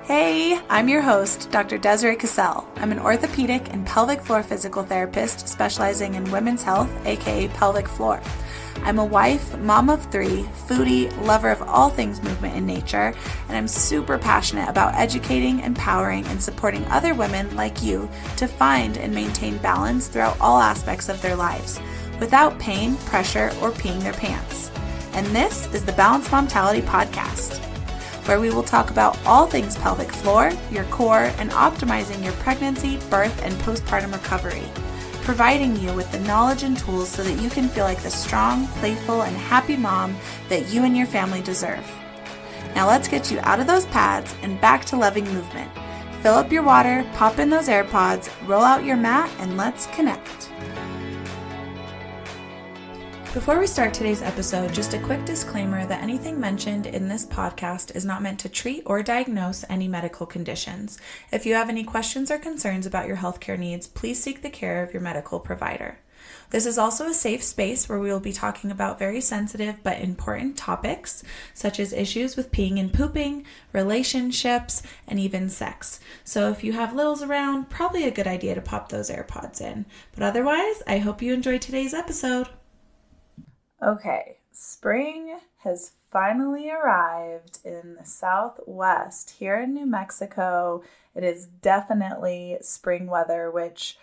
Hey, I'm your host, Dr. Desiree Cassell. I'm an orthopedic and pelvic floor physical therapist specializing in women's health, aka pelvic floor. I'm a wife, mom of 3, foodie, lover of all things movement and nature, and I'm super passionate about educating, empowering, and supporting other women like you to find and maintain balance throughout all aspects of their lives, without pain, pressure, or peeing their pants. And this is the Balanced Momtality Podcast, where we will talk about all things pelvic floor, your core, and optimizing your pregnancy, birth, and postpartum recovery, providing you with the knowledge and tools so that you can feel like the strong, playful, and happy mom that you and your family deserve. Now let's get you out of those pads and back to loving movement. Fill up your water, pop in those AirPods, roll out your mat, and let's connect. Before we start today's episode, just a quick disclaimer that anything mentioned in this podcast is not meant to treat or diagnose any medical conditions. If you have any questions or concerns about your healthcare needs, please seek the care of your medical provider. This is also a safe space where we will be talking about very sensitive but important topics, such as issues with peeing and pooping, relationships, and even sex. So if you have littles around, probably a good idea to pop those AirPods in. But otherwise, I hope you enjoy today's episode. Okay, spring has finally arrived in the Southwest. Here in New Mexico, it is definitely spring weather, which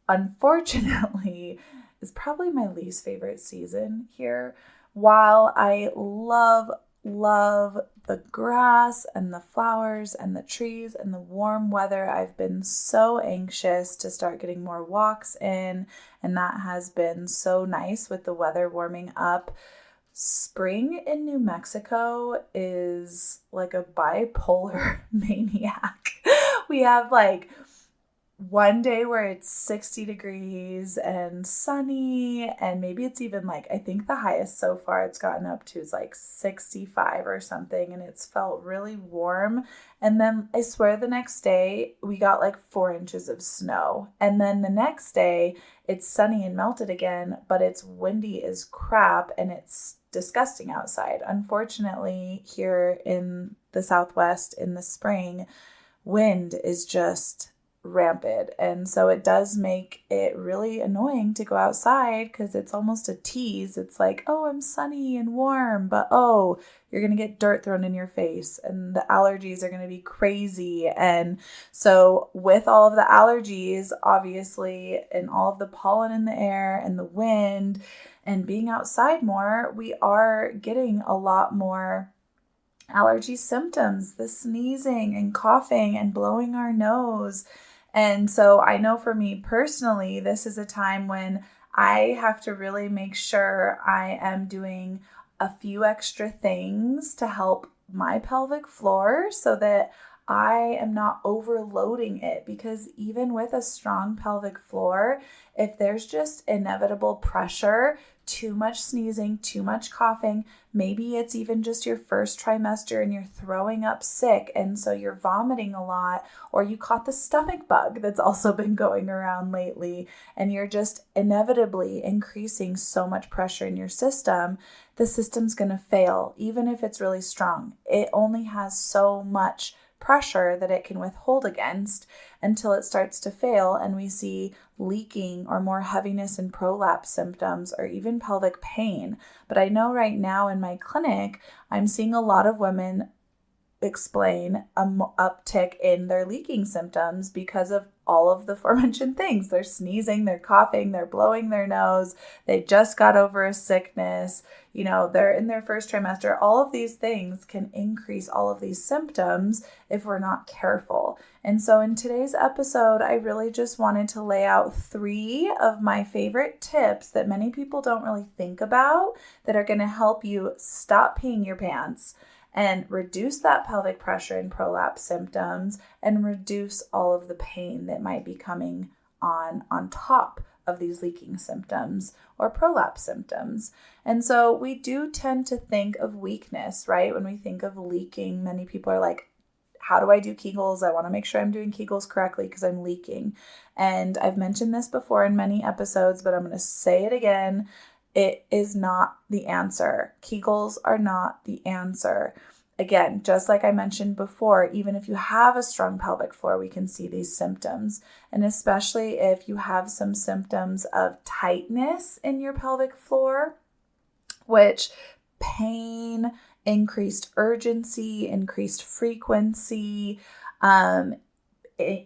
unfortunately is probably my least favorite season here. While I love the grass and the flowers and the trees and the warm weather, I've been so anxious to start getting more walks in, and that has been so nice with the weather warming up. Spring in New Mexico is like a bipolar maniac. We have like one day where it's 60 degrees and sunny, and maybe it's even like, I think the highest so far it's gotten up to is like 65 or something, and it's felt really warm. And then I swear the next day we got like 4 inches of snow, and then the next day it's sunny and melted again, but it's windy as crap and it's disgusting outside. Unfortunately, here in the Southwest in the spring, wind is just rampant, and so it does make it really annoying to go outside because it's almost a tease. It's like, oh, I'm sunny and warm, but oh, you're gonna get dirt thrown in your face and the allergies are gonna be crazy. And so with all of the allergies, obviously, and all of the pollen in the air and the wind and being outside more, we are getting a lot more allergy symptoms, the sneezing and coughing and blowing our nose. And so I know for me personally, this is a time when I have to really make sure I am doing a few extra things to help my pelvic floor so that I am not overloading it, because even with a strong pelvic floor, if there's just inevitable pressure, too much sneezing, too much coughing, maybe it's even just your first trimester and you're throwing up sick and so you're vomiting a lot, or you caught the stomach bug that's also been going around lately and you're just inevitably increasing so much pressure in your system, the system's going to fail even if it's really strong. It only has so much pressure that it can withhold against until it starts to fail and we see leaking or more heaviness and prolapse symptoms or even pelvic pain. But I know right now in my clinic, I'm seeing a lot of women explain an uptick in their leaking symptoms because of all of the aforementioned things. They're sneezing, they're coughing, they're blowing their nose, they just got over a sickness, they're in their first trimester. All of these things can increase all of these symptoms if we're not careful. And so in today's episode, I really just wanted to lay out 3 of my favorite tips that many people don't really think about that are going to help you stop peeing your pants and reduce that pelvic pressure and prolapse symptoms and reduce all of the pain that might be coming on top of these leaking symptoms or prolapse symptoms. And so we do tend to think of weakness, right? When we think of leaking, many people are like, how do I do kegels? I want to make sure I'm doing kegels correctly because I'm leaking. And I've mentioned this before in many episodes, but I'm going to say it again. It is not the answer. Kegels are not the answer. again, just like I mentioned before, even if you have a strong pelvic floor, we can see these symptoms. And especially if you have some symptoms of tightness in your pelvic floor, which pain, increased urgency, increased frequency,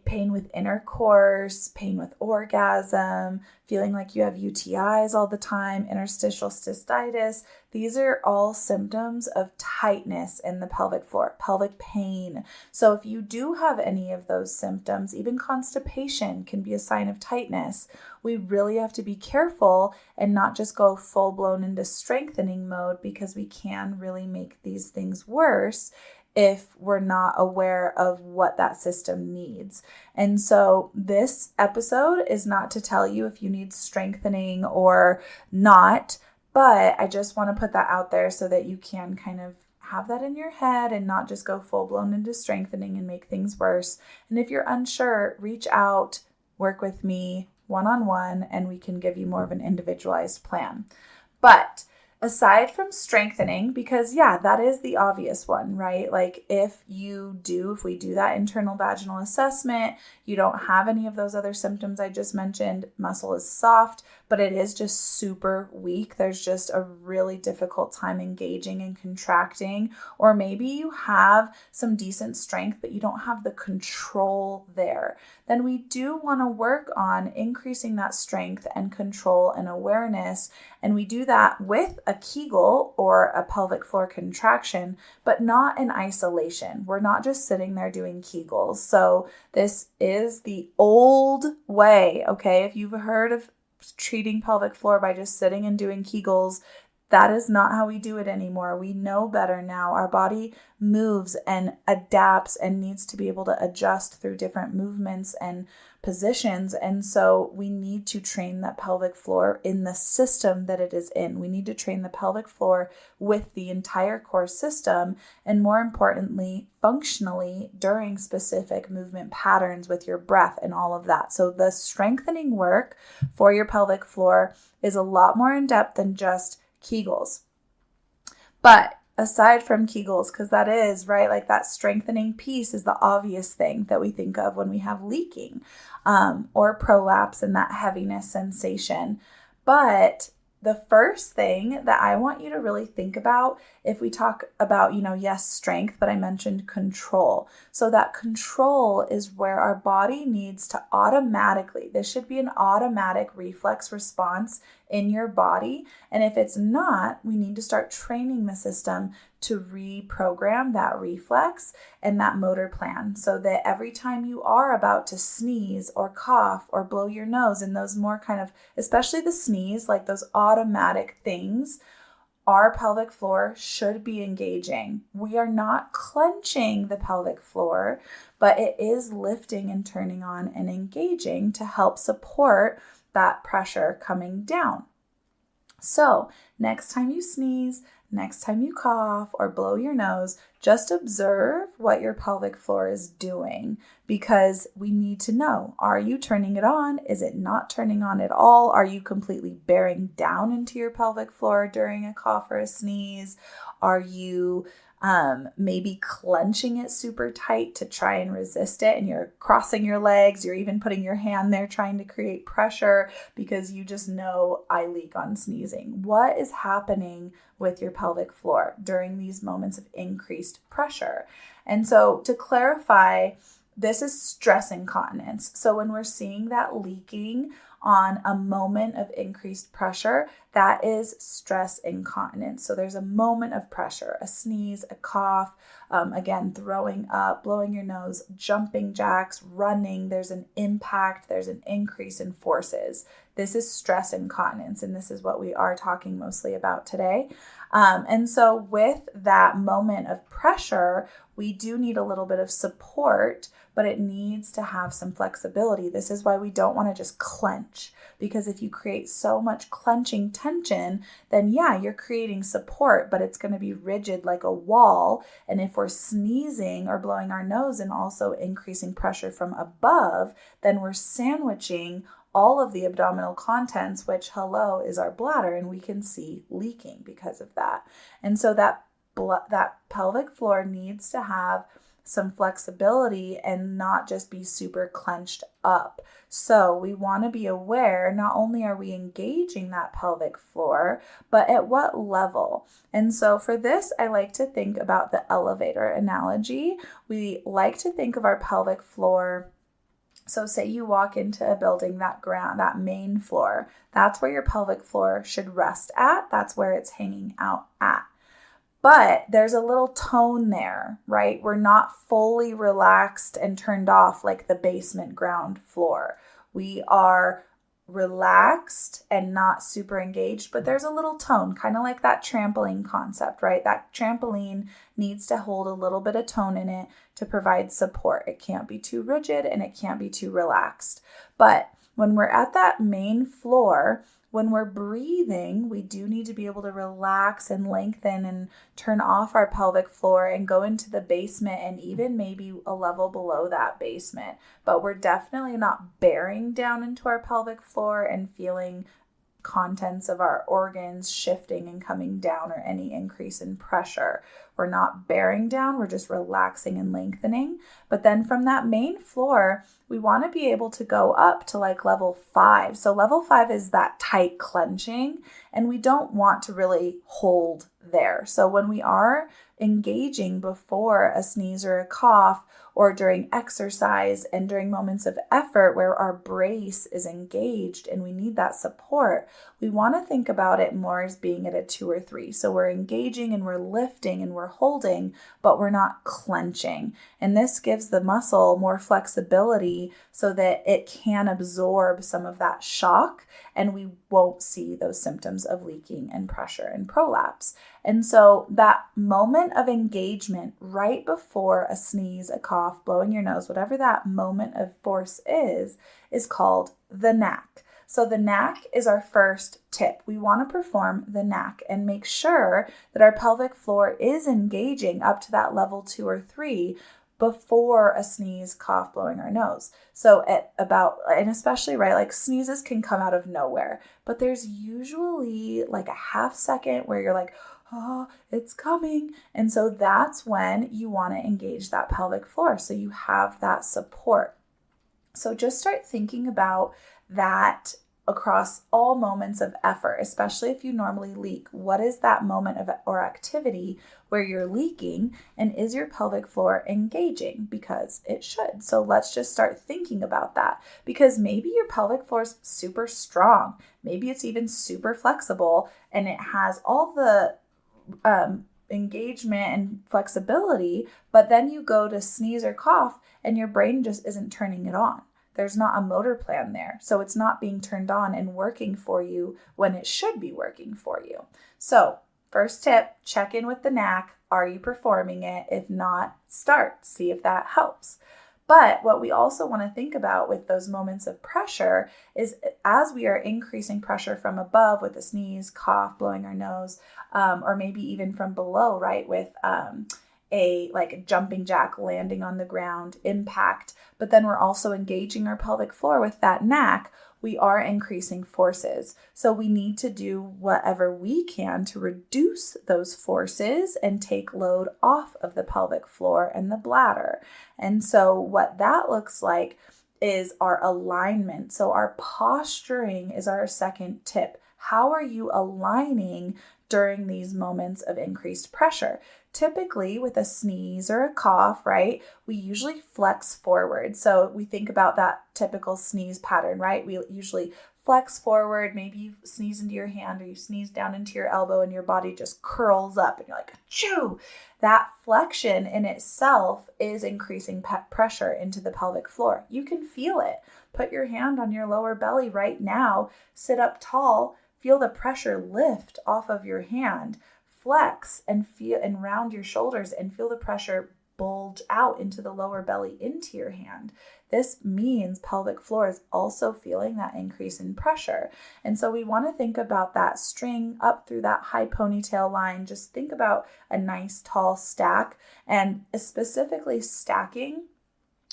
pain with intercourse, pain with orgasm, feeling like you have UTIs all the time, interstitial cystitis. These are all symptoms of tightness in the pelvic floor, pelvic pain. So if you do have any of those symptoms, even constipation can be a sign of tightness. We really have to be careful and not just go full blown into strengthening mode, because we can really make these things worse if we're not aware of what that system needs. And so this episode is not to tell you if you need strengthening or not, but I just want to put that out there so that you can kind of have that in your head and not just go full blown into strengthening and make things worse. And if you're unsure, reach out, work with me one-on-one, and we can give you more of an individualized plan. But aside from strengthening, because that is the obvious one, right? Like if we do that internal vaginal assessment, you don't have any of those other symptoms I just mentioned, muscle is soft, but it is just super weak. There's just a really difficult time engaging and contracting, or maybe you have some decent strength, but you don't have the control there. Then we do want to work on increasing that strength and control and awareness. And we do that with a Kegel or a pelvic floor contraction, but not in isolation. We're not just sitting there doing Kegels. So this is the old way, okay? If you've heard of treating pelvic floor by just sitting and doing Kegels, that is not how we do it anymore. We know better now. Our body moves and adapts and needs to be able to adjust through different movements and positions. And so we need to train that pelvic floor in the system that it is in. We need to train the pelvic floor with the entire core system, and more importantly, functionally during specific movement patterns with your breath and all of that. So the strengthening work for your pelvic floor is a lot more in depth than just Kegels. But aside from Kegels, because that is, right, like that strengthening piece is the obvious thing that we think of when we have leaking or prolapse and that heaviness sensation. But the first thing that I want you to really think about, if we talk about, yes, strength, but I mentioned control. So that control is where our body needs to automatically, this should be an automatic reflex response in your body. And if it's not, we need to start training the system to reprogram that reflex and that motor plan, so that every time you are about to sneeze or cough or blow your nose, and those more kind of, especially the sneeze, like those automatic things, our pelvic floor should be engaging. We are not clenching the pelvic floor, but it is lifting and turning on and engaging to help support that pressure coming down. So next time you sneeze, next time you cough or blow your nose, just observe what your pelvic floor is doing, because we need to know, are you turning it on? Is it not turning on at all? Are you completely bearing down into your pelvic floor during a cough or a sneeze? Are you maybe clenching it super tight to try and resist it, and you're crossing your legs, you're even putting your hand there trying to create pressure because you just know I leak on sneezing? What is happening with your pelvic floor during these moments of increased pressure? And so to clarify, this is stress incontinence. So when we're seeing that leaking on a moment of increased pressure, that is stress incontinence. So there's a moment of pressure, a sneeze, a cough, again, throwing up, blowing your nose, jumping jacks, running. There's an impact, there's an increase in forces. This is stress incontinence, and this is what we are talking mostly about today. And so with that moment of pressure, we do need a little bit of support, but it needs to have some flexibility. This is why we don't want to just clench, because if you create so much clenching tension, then you're creating support, but it's going to be rigid like a wall. And if we're sneezing or blowing our nose and also increasing pressure from above, then we're sandwiching all of the abdominal contents, which is our bladder, and we can see leaking because of that. And so that that pelvic floor needs to have some flexibility and not just be super clenched up. So we want to be aware, not only are we engaging that pelvic floor, but at what level. And so for this, I like to think about the elevator analogy. We like to think of our pelvic floor. So say you walk into a building, that main floor, that's where your pelvic floor should rest at. That's where it's hanging out at. But there's a little tone there, right? We're not fully relaxed and turned off like the basement ground floor. We are relaxed and not super engaged, but there's a little tone, kind of like that trampoline concept, right? That trampoline needs to hold a little bit of tone in it to provide support. It can't be too rigid and it can't be too relaxed. But when we're at that main floor, when we're breathing, we do need to be able to relax and lengthen and turn off our pelvic floor and go into the basement and even maybe a level below that basement. But we're definitely not bearing down into our pelvic floor and feeling contents of our organs shifting and coming down or any increase in pressure. We're not bearing down, we're just relaxing and lengthening. But then from that main floor, we want to be able to go up to like level 5. So level 5 is that tight clenching, and we don't want to really hold there. So when we are engaging before a sneeze or a cough, or during exercise and during moments of effort where our brace is engaged and we need that support, we want to think about it more as being at a 2 or 3. So we're engaging and we're lifting and we're holding, but we're not clenching. And this gives the muscle more flexibility so that it can absorb some of that shock and we won't see those symptoms of leaking and pressure and prolapse. And so that moment of engagement right before a sneeze, a cough, blowing your nose, whatever that moment of force is called the knack. So the knack is our first tip. We want to perform the knack and make sure that our pelvic floor is engaging up to that level 2 or 3 before a sneeze, cough, blowing our nose. So at about, and especially, right, like sneezes can come out of nowhere, but there's usually like a half second where you're like, oh, it's coming. And so that's when you want to engage that pelvic floor. So you have that support. So just start thinking about that across all moments of effort, especially if you normally leak. What is that moment of or activity where you're leaking, and is your pelvic floor engaging? Because it should. So let's just start thinking about that, because maybe your pelvic floor is super strong. Maybe it's even super flexible and it has all the engagement and flexibility, but then you go to sneeze or cough and your brain just isn't turning it on. There's not a motor plan there. So it's not being turned on and working for you when it should be working for you. So first tip, check in with the knack. Are you performing it? If not, start. See if that helps. But what we also want to think about with those moments of pressure is as we are increasing pressure from above with a sneeze, cough, blowing our nose, or maybe even from below, right, with a jumping jack landing on the ground, impact, but then we're also engaging our pelvic floor with that knack, we are increasing forces. So we need to do whatever we can to reduce those forces and take load off of the pelvic floor and the bladder. And so what that looks like is our alignment. So our posturing is our second tip. How are you aligning during these moments of increased pressure? Typically with a sneeze or a cough, right, we usually flex forward. So we think about that typical sneeze pattern, right? We usually flex forward. Maybe you sneeze into your hand or you sneeze down into your elbow and your body just curls up and you're like, achoo! That flexion in itself is increasing pressure into the pelvic floor. You can feel it. Put your hand on your lower belly right now, sit up tall, feel the pressure lift off of your hand. Flex and feel and round your shoulders and feel the pressure bulge out into the lower belly into your hand. This means pelvic floor is also feeling that increase in pressure. And so we want to think about that string up through that high ponytail line. Just think about a nice tall stack, and specifically stacking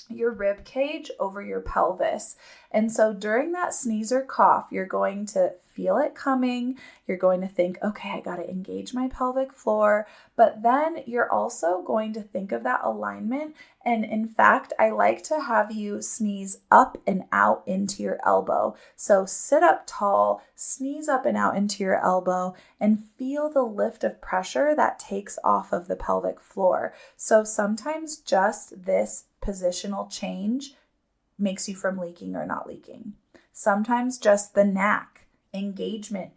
your rib cage over your pelvis. And so during that sneeze or cough, you're going to feel it coming. You're going to think, okay, I got to engage my pelvic floor. But then you're also going to think of that alignment. And in fact, I like to have you sneeze up and out into your elbow. So sit up tall, sneeze up and out into your elbow, and feel the lift of pressure that takes off of the pelvic floor. So sometimes just this positional change makes you from leaking or not leaking. Sometimes just the knack, engagement,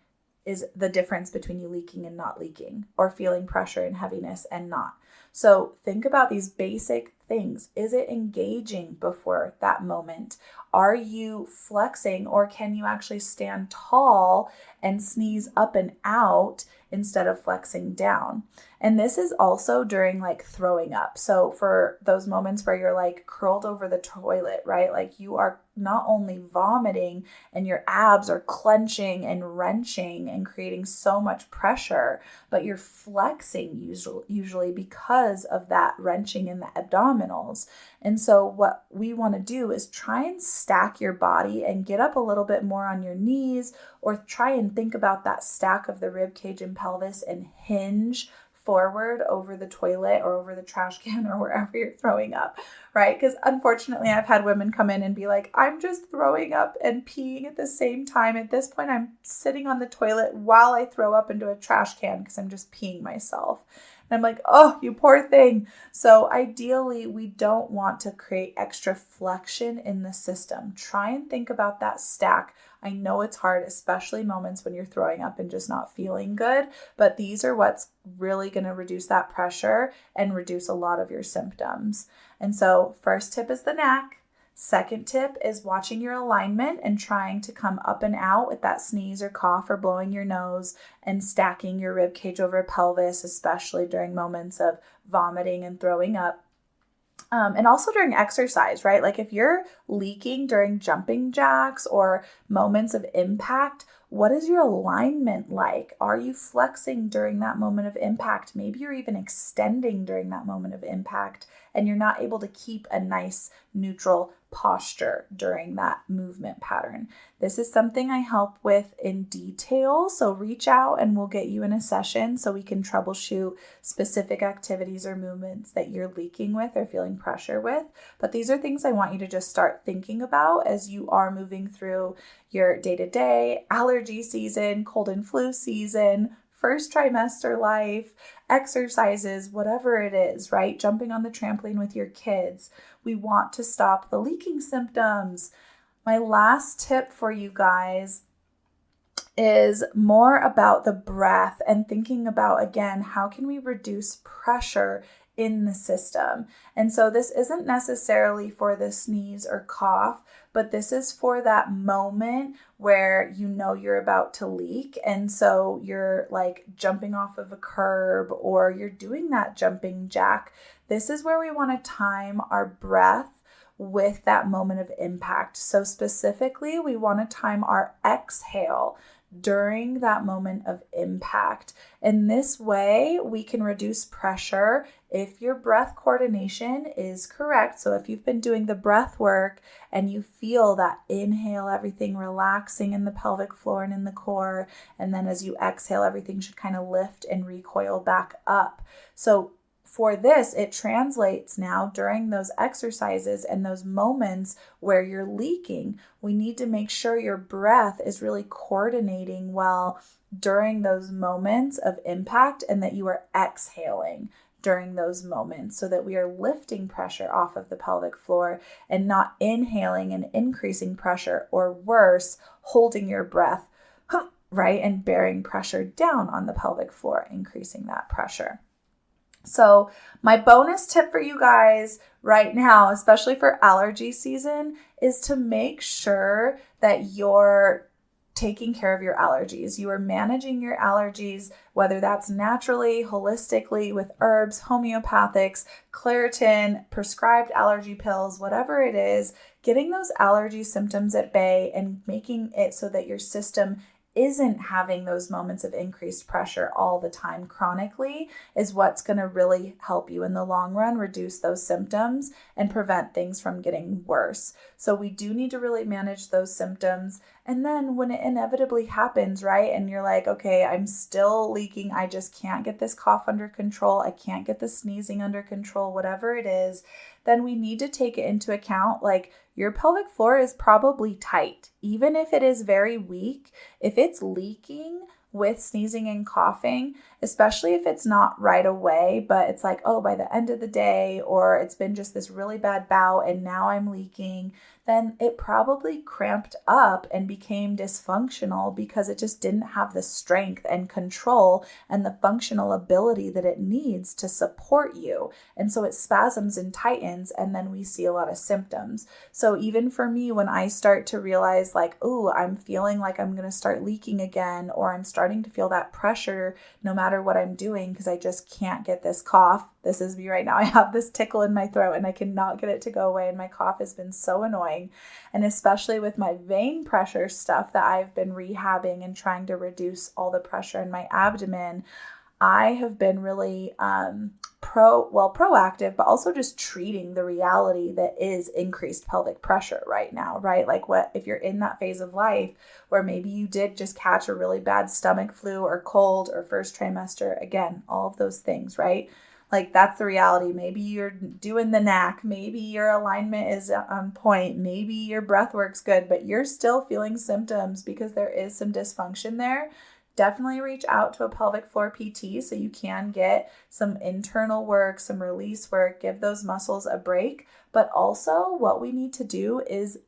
is the difference between you leaking and not leaking, or feeling pressure and heaviness and not. So think about these basic things. Is it engaging before that moment? Are you flexing, or can you actually stand tall and sneeze up and out instead of flexing down? And this is also during like throwing up. So for those moments where you're like curled over the toilet, right? Like you are not only vomiting and your abs are clenching and wrenching and creating so much pressure, but you're flexing usually because of that wrenching in the abdominals. And so what we want to do is try and stack your body and get up a little bit more on your knees, or try and think about that stack of the rib cage and pelvis and hinge forward over the toilet or over the trash can or wherever you're throwing up, right? Because unfortunately, I've had women come in and be like, I'm just throwing up and peeing at the same time. At this point, I'm sitting on the toilet while I throw up into a trash can because I'm just peeing myself. And I'm like, oh, you poor thing. So ideally, we don't want to create extra flexion in the system. Try and think about that stack. I know it's hard, especially moments when you're throwing up and just not feeling good, but these are what's really going to reduce that pressure and reduce a lot of your symptoms. And so first tip is the knack. Second tip is watching your alignment and trying to come up and out with that sneeze or cough or blowing your nose, and stacking your rib cage over pelvis, especially during moments of vomiting and throwing up. And also during exercise, right? Like if you're leaking during jumping jacks or moments of impact, what is your alignment like? Are you flexing during that moment of impact? Maybe you're even extending during that moment of impact, and you're not able to keep a nice neutral posture during that movement pattern. This is something I help with in detail. So reach out and we'll get you in a session so we can troubleshoot specific activities or movements that you're leaking with or feeling pressure with. But these are things I want you to just start thinking about as you are moving through your day-to-day, allergy season, cold and flu season, first trimester life, exercises, whatever it is, right? Jumping on the trampoline with your kids. We want to stop the leaking symptoms. My last tip for you guys is more about the breath and thinking about, again, how can we reduce pressure in the system? And so this isn't necessarily for the sneeze or cough, but this is for that moment where you know you're about to leak. And so you're like jumping off of a curb or you're doing that jumping jack. This is where we want to time our breath with that moment of impact. So specifically, we want to time our exhale during that moment of impact. In this way, we can reduce pressure if your breath coordination is correct. So if you've been doing the breath work and you feel that inhale, everything relaxing in the pelvic floor and in the core, and then as you exhale, everything should kind of lift and recoil back up. So for this, it translates now during those exercises and those moments where you're leaking. We need to make sure your breath is really coordinating well during those moments of impact, and that you are exhaling during those moments so that we are lifting pressure off of the pelvic floor and not inhaling and increasing pressure, or worse, holding your breath, right, and bearing pressure down on the pelvic floor, increasing that pressure. So my bonus tip for you guys right now, especially for allergy season, is to make sure that you're taking care of your allergies. You are managing your allergies, whether that's naturally, holistically, with herbs, homeopathics, Claritin, prescribed allergy pills, whatever it is, getting those allergy symptoms at bay and making it so that your system isn't having those moments of increased pressure all the time chronically is what's going to really help you in the long run reduce those symptoms and prevent things from getting worse. So we do need to really manage those symptoms. And then when it inevitably happens, right, and you're like, okay, I'm still leaking, I just can't get this cough under control, I can't get the sneezing under control, whatever it is, then we need to take it into account, like, your pelvic floor is probably tight. Even if it is very weak, if it's leaking with sneezing and coughing, especially if it's not right away, but it's like, oh, by the end of the day, or it's been just this really bad bout and now I'm leaking, then it probably cramped up and became dysfunctional because it just didn't have the strength and control and the functional ability that it needs to support you. And so it spasms and tightens, and then we see a lot of symptoms. So even for me, when I start to realize like, oh, I'm feeling like I'm going to start leaking again, or I'm starting to feel that pressure no matter what I'm doing because I just can't get this cough. This is me right now. I have this tickle in my throat and I cannot get it to go away, and my cough has been so annoying. And especially with my vein pressure stuff that I've been rehabbing and trying to reduce all the pressure in my abdomen, I have been really proactive, but also just treating the reality that is increased pelvic pressure right now, right? Like, what if you're in that phase of life where maybe you did just catch a really bad stomach flu or cold or first trimester, again, all of those things, right? Like, that's the reality. Maybe you're doing the knack. Maybe your alignment is on point. Maybe your breath works good, but you're still feeling symptoms because there is some dysfunction there. Definitely reach out to a pelvic floor PT so you can get some internal work, some release work, give those muscles a break. But also what we need to do is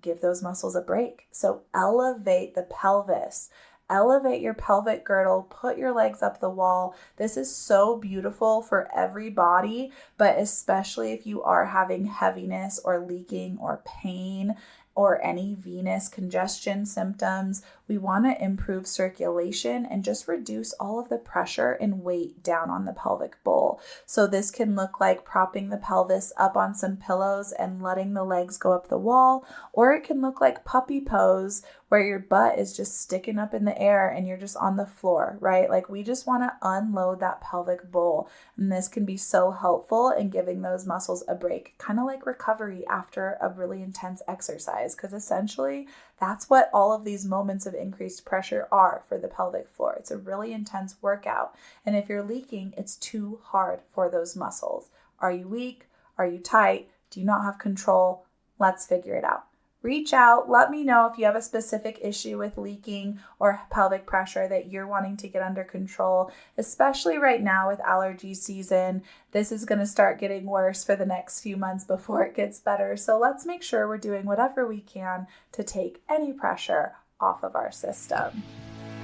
give those muscles a break. So elevate the pelvis. Elevate your pelvic girdle, put your legs up the wall. This is so beautiful for every body, but especially if you are having heaviness or leaking or pain or any venous congestion symptoms. We want to improve circulation and just reduce all of the pressure and weight down on the pelvic bowl. So this can look like propping the pelvis up on some pillows and letting the legs go up the wall, or it can look like puppy pose where your butt is just sticking up in the air and you're just on the floor, right? Like, we just want to unload that pelvic bowl. And this can be so helpful in giving those muscles a break, kind of like recovery after a really intense exercise, because essentially that's what all of these moments of increased pressure are for the pelvic floor. It's a really intense workout. And if you're leaking, it's too hard for those muscles. Are you weak? Are you tight? Do you not have control? Let's figure it out. Reach out. Let me know if you have a specific issue with leaking or pelvic pressure that you're wanting to get under control, especially right now with allergy season. This is going to start getting worse for the next few months before it gets better. So let's make sure we're doing whatever we can to take any pressure off of our system.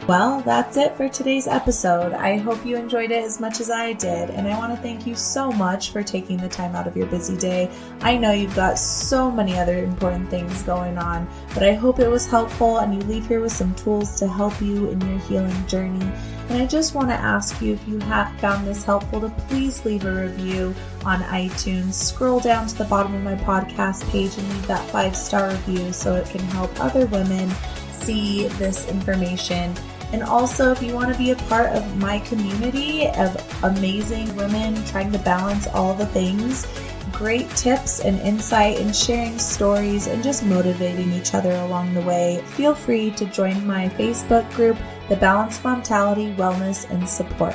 Well, that's it for today's episode. I hope you enjoyed it as much as I did, and I want to thank you so much for taking the time out of your busy day. I know you've got so many other important things going on, but I hope it was helpful and you leave here with some tools to help you in your healing journey. And I just want to ask you, if you have found this helpful, to please leave a review on iTunes. Scroll down to the bottom of my podcast page and leave that 5-star review so it can help other women see this information. And also, if you want to be a part of my community of amazing women trying to balance all the things, great tips and insight and sharing stories and just motivating each other along the way, feel free to join my Facebook group, The Balanced Momtality Wellness and Support.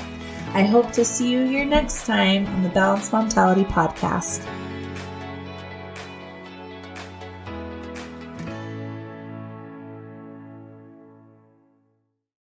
I hope to see you here next time on the Balanced Momtality Podcast.